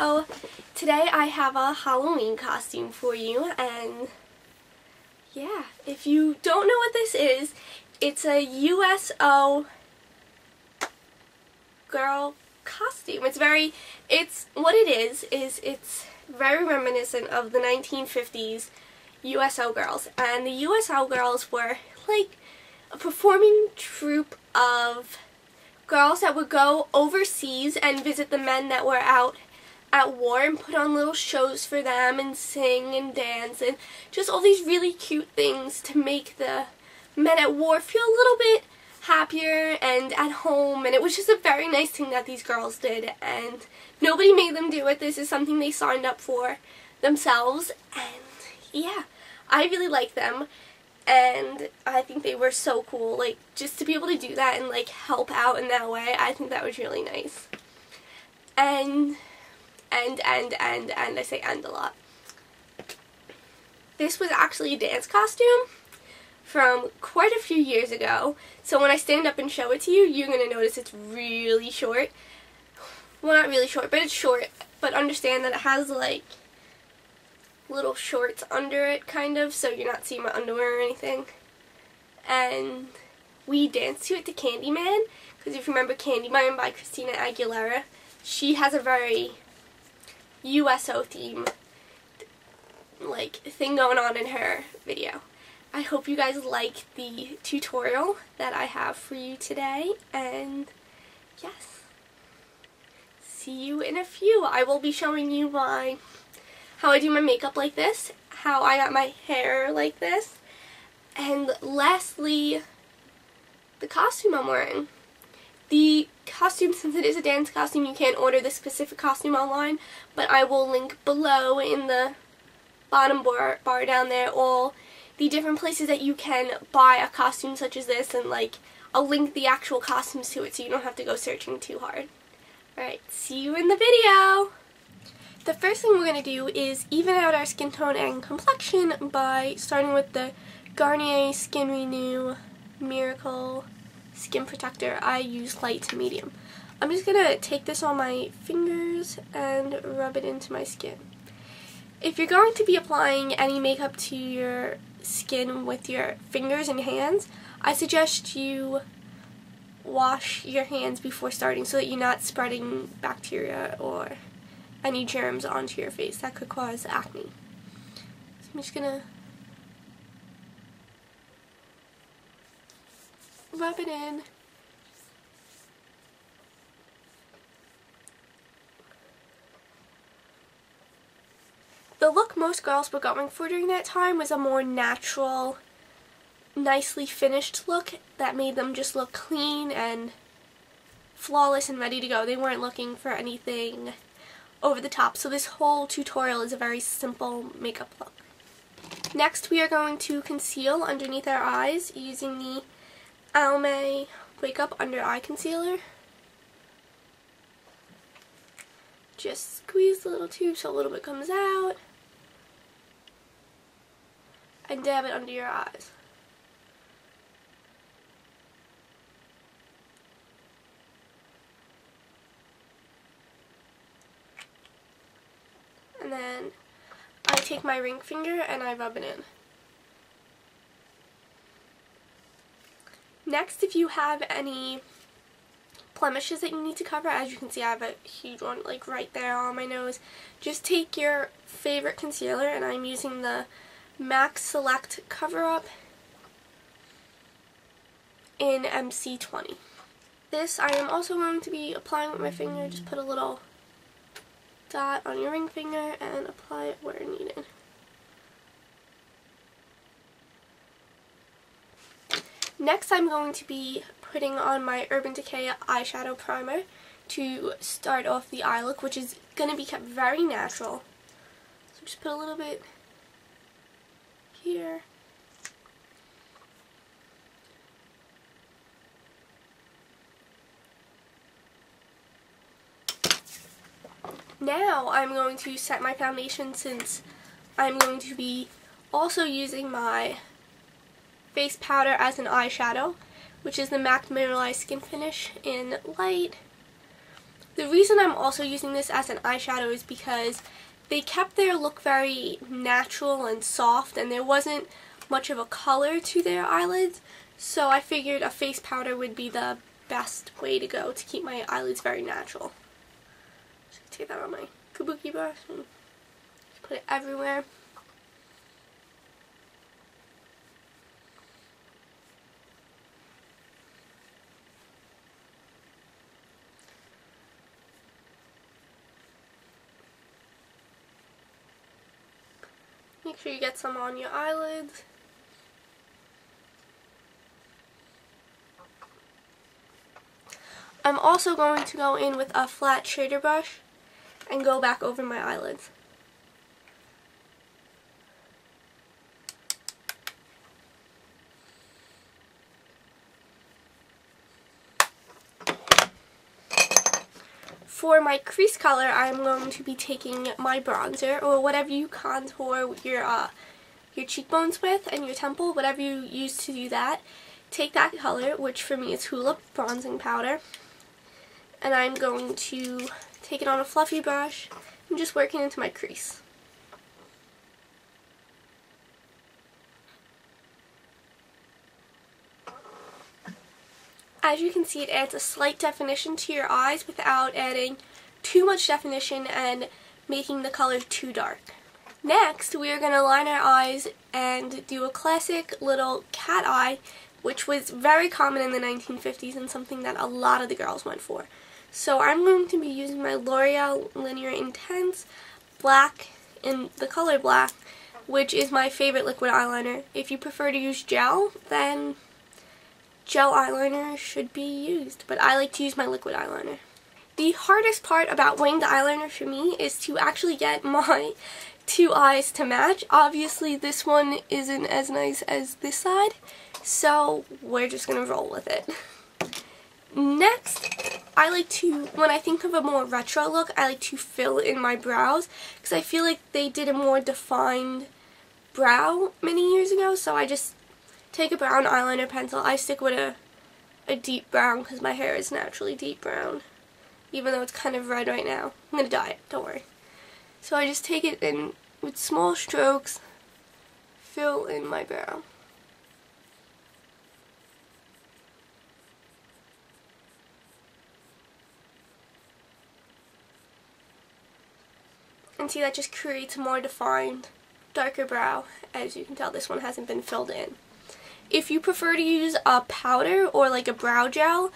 So today I have a Halloween costume for you, and yeah, if you don't know what this is, it's a USO girl costume. It's very reminiscent of the 1950s USO girls, and the USO girls were like a performing troupe of girls that would go overseas and visit the men that were out at war and put on little shows for them and sing and dance and just all these really cute things to make the men at war feel a little bit happier and at home. And it was just a very nice thing that these girls did, and nobody made them do it. This is something they signed up for themselves, and yeah, I really like them. And I think they were so cool, like, just to be able to do that and, like, help out in that way. I think that was really nice. And I say "and" a lot. This was actually a dance costume from quite a few years ago. So when I stand up and show it to you, you're going to notice it's really short. Well, not really short, but it's short. But understand that it has, like, little shorts under it, kind of, so you're not seeing my underwear or anything. And we danced to it to Candyman, because if you remember Candyman by Christina Aguilera, she has a very USO theme, like, thing going on in her video. I hope you guys like the tutorial that I have for you today, and yes, see you in a few. I will be showing you how I do my makeup like this, how I got my hair like this, and lastly, the costume I'm wearing. The costume, since it is a dance costume, you can't order the specific costume online, but I will link below in the bottom bar down there all the different places that you can buy a costume such as this, and like I'll link the actual costumes to it so you don't have to go searching too hard. Alright, see you in the video! The first thing we're going to do is even out our skin tone and complexion by starting with the Garnier Skin Renew Miracle Skin Protector. I use light to medium. I'm just going to take this on my fingers and rub it into my skin. If you're going to be applying any makeup to your skin with your fingers and hands, I suggest you wash your hands before starting so that you're not spreading bacteria or any germs onto your face that could cause acne. So I'm just gonna rub it in. The look most girls were going for during that time was a more natural, nicely finished look that made them just look clean and flawless and ready to go. They weren't looking for anything over the top, so this whole tutorial is a very simple makeup look. Next, we are going to conceal underneath our eyes using the Almay Wake Up Under Eye Concealer. Just squeeze the little tube so a little bit comes out, and dab it under your eyes. And then I take my ring finger and I rub it in. Next, if you have any blemishes that you need to cover, as you can see I have a huge one like right there on my nose, just take your favorite concealer, and I'm using the MAC Select Cover Up in MC20. This I am also going to be applying with my finger. Just put a little dot on your ring finger and apply it where needed. Next, I'm going to be putting on my Urban Decay eyeshadow primer to start off the eye look, which is going to be kept very natural. So just put a little bit here. Now I'm going to set my foundation, since I'm going to be also using my face powder as an eyeshadow, which is the MAC Mineralized Skin Finish in Light. The reason I'm also using this as an eyeshadow is because they kept their look very natural and soft, and there wasn't much of a color to their eyelids, so I figured a face powder would be the best way to go to keep my eyelids very natural. Just take that on my kabuki brush and put it everywhere. Make sure you get some on your eyelids. I'm also going to go in with a flat shader brush and go back over my eyelids. For my crease color, I'm going to be taking my bronzer, or whatever you contour your cheekbones with and your temple, whatever you use to do that. Take that color, which for me is Hula bronzing powder, and I'm going to take it on a fluffy brush and just work it into my crease. As you can see, it adds a slight definition to your eyes without adding too much definition and making the color too dark. Next, we are going to line our eyes and do a classic little cat eye, which was very common in the 1950s and something that a lot of the girls went for. So I'm going to be using my L'Oreal Linear Intense Black in the color black, which is my favorite liquid eyeliner. If you prefer to use gel, then gel eyeliner should be used, but I like to use my liquid eyeliner. The hardest part about winged eyeliner for me is to actually get my two eyes to match. Obviously this one isn't as nice as this side, so we're just going to roll with it. Next, I like to, when I think of a more retro look, I like to fill in my brows, because I feel like they did a more defined brow many years ago, so I just take a brown eyeliner pencil. I stick with a deep brown because my hair is naturally deep brown, even though it's kind of red right now. I'm going to dye it, don't worry. So I just take it in with small strokes, fill in my brow. And see, that just creates a more defined, darker brow. As you can tell, this one hasn't been filled in. If you prefer to use a powder or like a brow gel,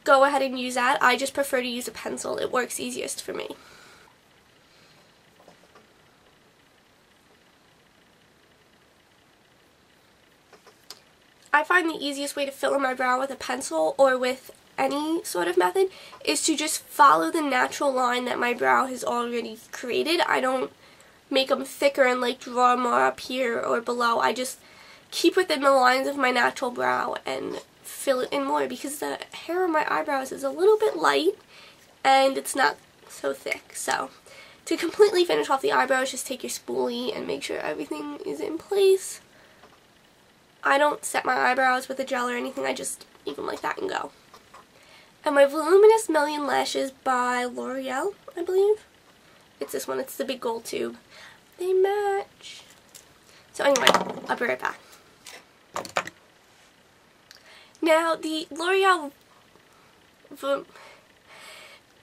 go ahead and use that. I just prefer to use a pencil. It works easiest for me. I find the easiest way to fill in my brow with a pencil or with any sort of method is to just follow the natural line that my brow has already created. I don't make them thicker and like draw more up here or below. I just keep within the lines of my natural brow and fill it in more, because the hair on my eyebrows is a little bit light and it's not so thick. So to completely finish off the eyebrows, just take your spoolie and make sure everything is in place. I don't set my eyebrows with a gel or anything, I just leave them like that and go. And my Voluminous Million Lashes by L'Oreal, I believe. It's this one, it's the big gold tube. They match. So anyway, I'll be right back. Now, the L'Oreal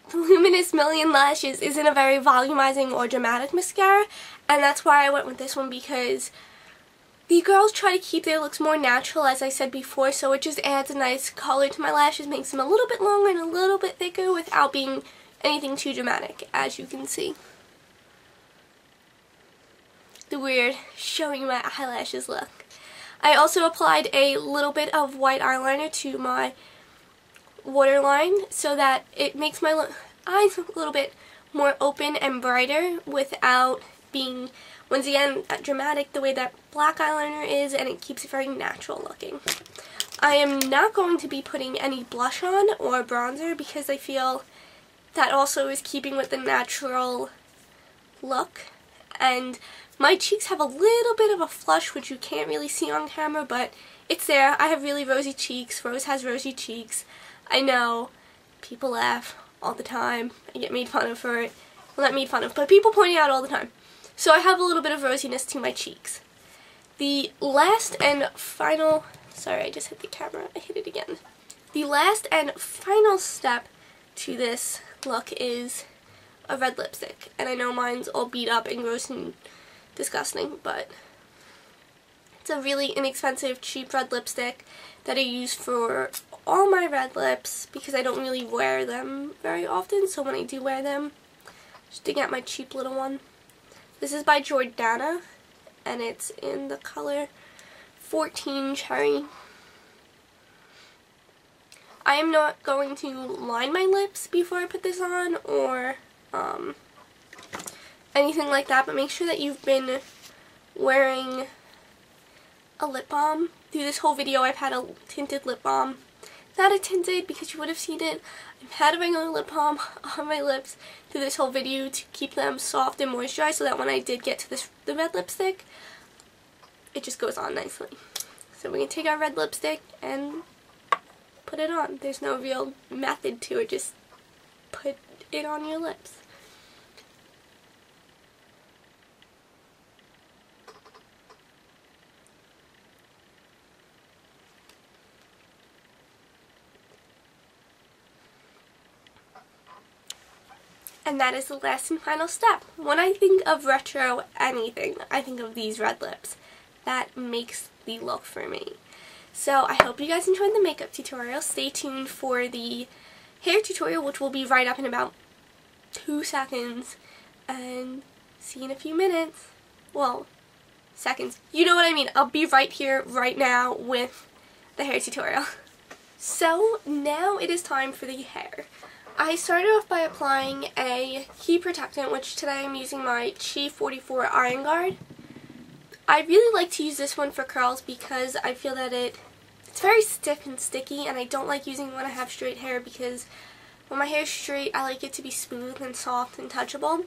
Voluminous Million Lashes isn't a very volumizing or dramatic mascara, and that's why I went with this one, because the girls try to keep their looks more natural, as I said before, so it just adds a nice color to my lashes, makes them a little bit longer and a little bit thicker without being anything too dramatic, as you can see. The weird showing my eyelashes look. I also applied a little bit of white eyeliner to my waterline so that it makes my eyes a little bit more open and brighter without being, once again, dramatic the way that black eyeliner is, and it keeps it very natural looking. I am not going to be putting any blush on or bronzer because I feel that also is keeping with the natural look. And my cheeks have a little bit of a flush, which you can't really see on camera, but it's there. I have really rosy cheeks. Rose has rosy cheeks. I know. People laugh all the time. I get made fun of for it. Well, not made fun of, but people point it out all the time. So I have a little bit of rosiness to my cheeks. The last and final, sorry, I just hit the camera, I hit it again. The last and final step to this look is a red lipstick. And I know mine's all beat up and gross and disgusting, but it's a really inexpensive, cheap red lipstick that I use for all my red lips because I don't really wear them very often. So when I do wear them, just to get my cheap little one. This is by Jordana, and it's in the color 14 Cherry. I am not going to line my lips before I put this on or anything like that, but make sure that you've been wearing a lip balm. Through this whole video I've had a tinted lip balm. Not a tinted because you would have seen it. I've had a regular lip balm on my lips through this whole video to keep them soft and moisturized so that when I did get to the red lipstick, it just goes on nicely. So we're going to take our red lipstick and put it on. There's no real method to it, just put it on your lips. And that is the last and final step. When I think of retro anything, I think of these red lips. That makes the look for me. So I hope you guys enjoyed the makeup tutorial. Stay tuned for the hair tutorial, which will be right up in about 2 seconds. And see you in a few minutes. Well, seconds. You know what I mean. I'll be right here, right now, with the hair tutorial. So now it is time for the hair. I started off by applying a heat protectant, which today I'm using my Chi 44 Iron Guard. I really like to use this one for curls because I feel that it's very stiff and sticky, and I don't like using it when I have straight hair because when my hair is straight I like it to be smooth and soft and touchable.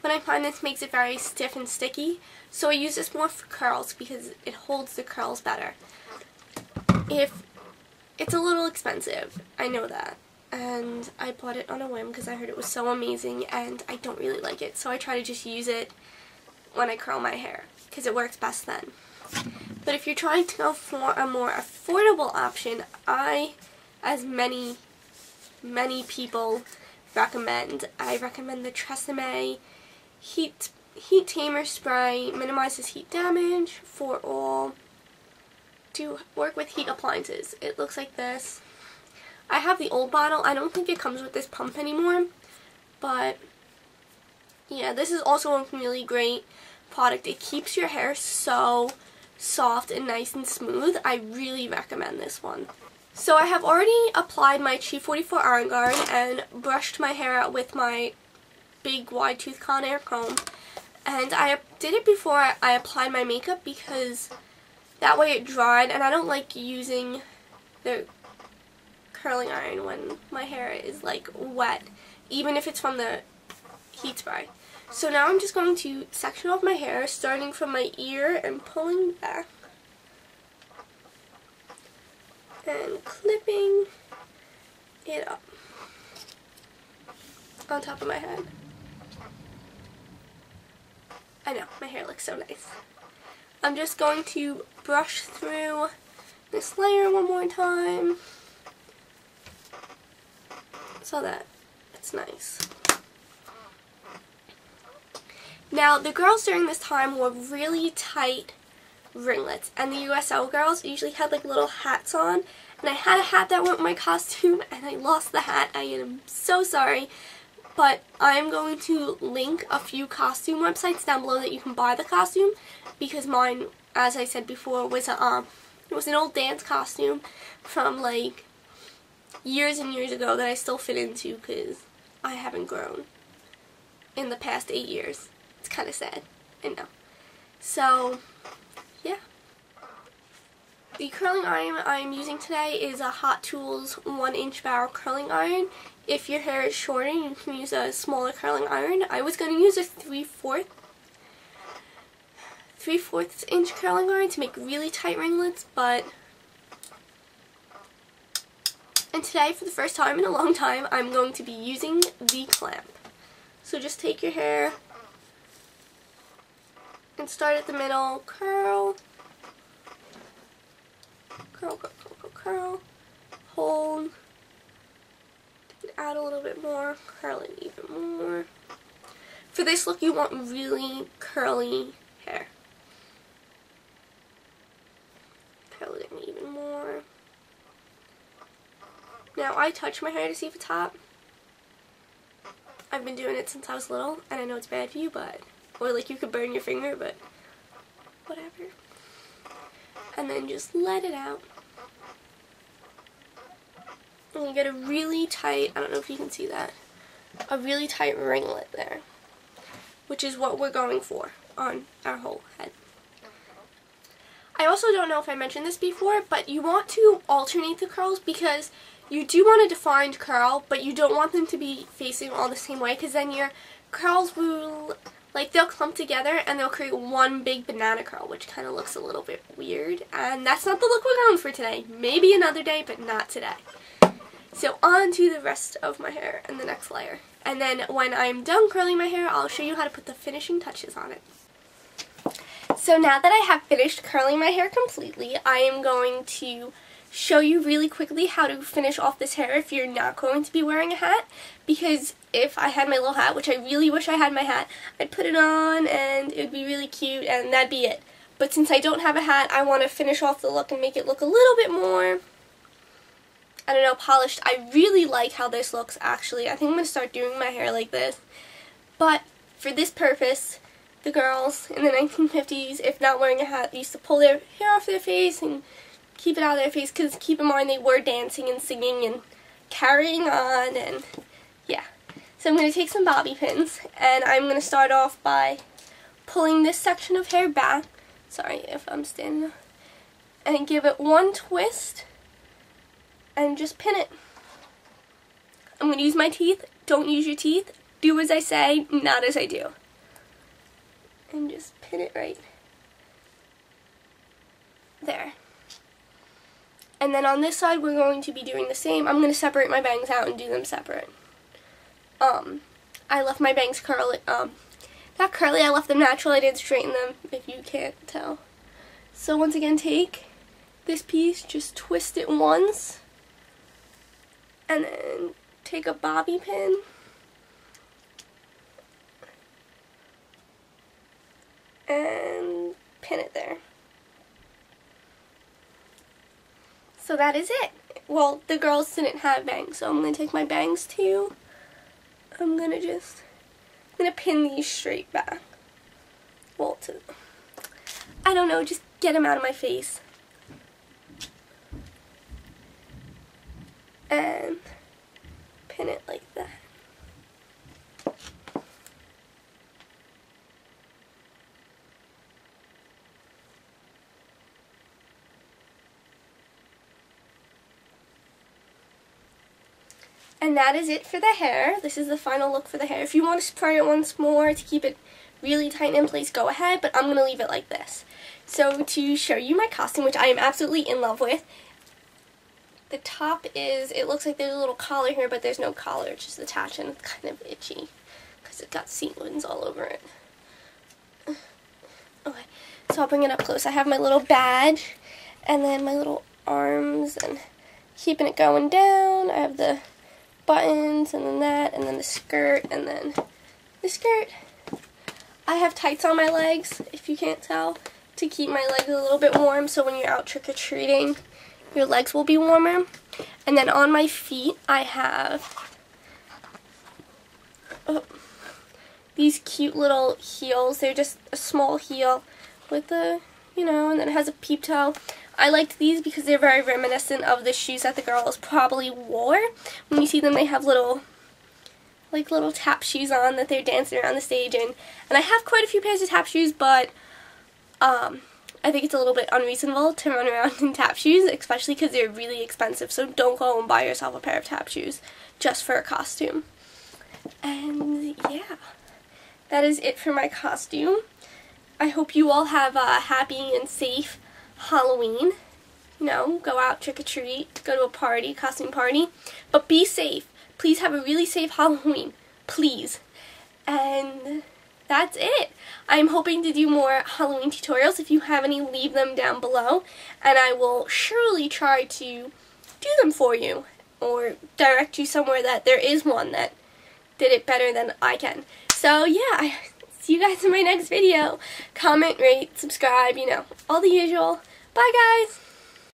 But I find this makes it very stiff and sticky, so I use this more for curls because it holds the curls better. It's a little expensive, I know that. And I bought it on a whim because I heard it was so amazing and I don't really like it. So I try to just use it when I curl my hair because it works best then. But if you're trying to go for a more affordable option, as many people recommend, I recommend the Tresemme Heat Tamer Spray. Minimizes heat damage for all. To work with heat appliances. It looks like this. I have the old bottle. I don't think it comes with this pump anymore, but yeah, this is also a really great product. It keeps your hair so soft and nice and smooth. I really recommend this one. So I have already applied my Chi 44 Iron Guard and brushed my hair out with my big wide tooth Conair comb, and I did it before I applied my makeup because that way it dried, and I don't like using the curling iron when my hair is like wet, even if it's from the heat spray. So now I'm just going to section off my hair, starting from my ear and pulling back and clipping it up on top of my head. I know, my hair looks so nice. I'm just going to brush through this layer one more time so that it's nice. Now, the girls during this time wore really tight ringlets, and the USO girls usually had like little hats on, and I had a hat that went with my costume and I lost the hat. I am so sorry, but I'm going to link a few costume websites down below that you can buy the costume, because mine, as I said before, was it was an old dance costume from like years and years ago that I still fit into because I haven't grown in the past 8 years. It's kind of sad, I know. So, yeah. The curling iron I'm using today is a Hot Tools 1-inch barrel curling iron. If your hair is shorter, you can use a smaller curling iron. I was going to use a 3/4 inch curling iron to make really tight ringlets, but And today, for the first time in a long time, I'm going to be using the clamp. So just take your hair and start at the middle, curl, curl, curl, curl, curl, curl, hold, add a little bit more, curl it even more. For this look, you want really curly hair. Curl it in even more. Now, I touch my hair to see if it's hot. I've been doing it since I was little, and I know it's bad for you, but, or like you could burn your finger, but whatever. And then just let it out. And you get a really tight, I don't know if you can see that, a really tight ringlet there, which is what we're going for on our whole head. I also don't know if I mentioned this before, but you want to alternate the curls because you do want a defined curl, but you don't want them to be facing all the same way because then your curls will, like, they'll clump together and they'll create one big banana curl, which kind of looks a little bit weird. And that's not the look we're going for today. Maybe another day, but not today. So on to the rest of my hair and the next layer. And then when I'm done curling my hair, I'll show you how to put the finishing touches on it. So now that I have finished curling my hair completely, I am going to show you really quickly how to finish off this hair if you're not going to be wearing a hat, because if I had my little hat, which I really wish I had my hat, I'd put it on and it would be really cute and that'd be it. But since I don't have a hat, I want to finish off the look and make it look a little bit more, I don't know, polished. I really like how this looks actually. I think I'm going to start doing my hair like this. But for this purpose, the girls in the 1950s, if not wearing a hat, they used to pull their hair off their face and keep it out of their face, because keep in mind they were dancing and singing and carrying on, and yeah. So I'm going to take some bobby pins, and I'm going to start off by pulling this section of hair back, sorry if I'm standing up, and give it one twist, and just pin it. I'm going to use my teeth. Don't use your teeth. Do as I say, not as I do. And just pin it right there. And then on this side, we're going to be doing the same. I'm going to separate my bangs out and do them separate. I left my bangs curly, not curly, I left them natural. I didn't straighten them, if you can't tell. So once again, take this piece, just twist it once, and then take a bobby pin, and pin it there. So that is it. Well, the girls didn't have bangs, so I'm going to take my bangs too. I'm going to pin these straight back. Well, I don't know, just get them out of my face. And pin it like that. And that is it for the hair. This is the final look for the hair. If you want to spray it once more to keep it really tight in place, go ahead, but I'm going to leave it like this. So to show you my costume, which I am absolutely in love with, the top is, it looks like there's a little collar here, but there's no collar. It's just attached and it's kind of itchy because it got sequins all over it. Okay, so I'll bring it up close. I have my little badge and then my little arms and keeping it going down. I have the buttons and then that and then the skirt and then the skirt. I have tights on my legs, if you can't tell, to keep my legs a little bit warm so when you're out trick-or-treating your legs will be warmer. And then on my feet I have these cute little heels. They're just a small heel with the, you know, and then it has a peep toe. I liked these because they're very reminiscent of the shoes that the girls probably wore. When you see them, they have little tap shoes on that they're dancing around the stage in. And I have quite a few pairs of tap shoes, but I think it's a little bit unreasonable to run around in tap shoes, especially because they're really expensive. So don't go and buy yourself a pair of tap shoes just for a costume. And yeah, that is it for my costume. I hope you all have a happy and safe Halloween. you know, go out, trick-or-treat, go to a party, costume party. But be safe. Please have a really safe Halloween. Please. And that's it. I'm hoping to do more Halloween tutorials. If you have any, leave them down below. And I will surely try to do them for you. Or direct you somewhere that there is one that did it better than I can. So yeah, I see you guys in my next video. Comment, rate, subscribe, you know, all the usual. Bye guys!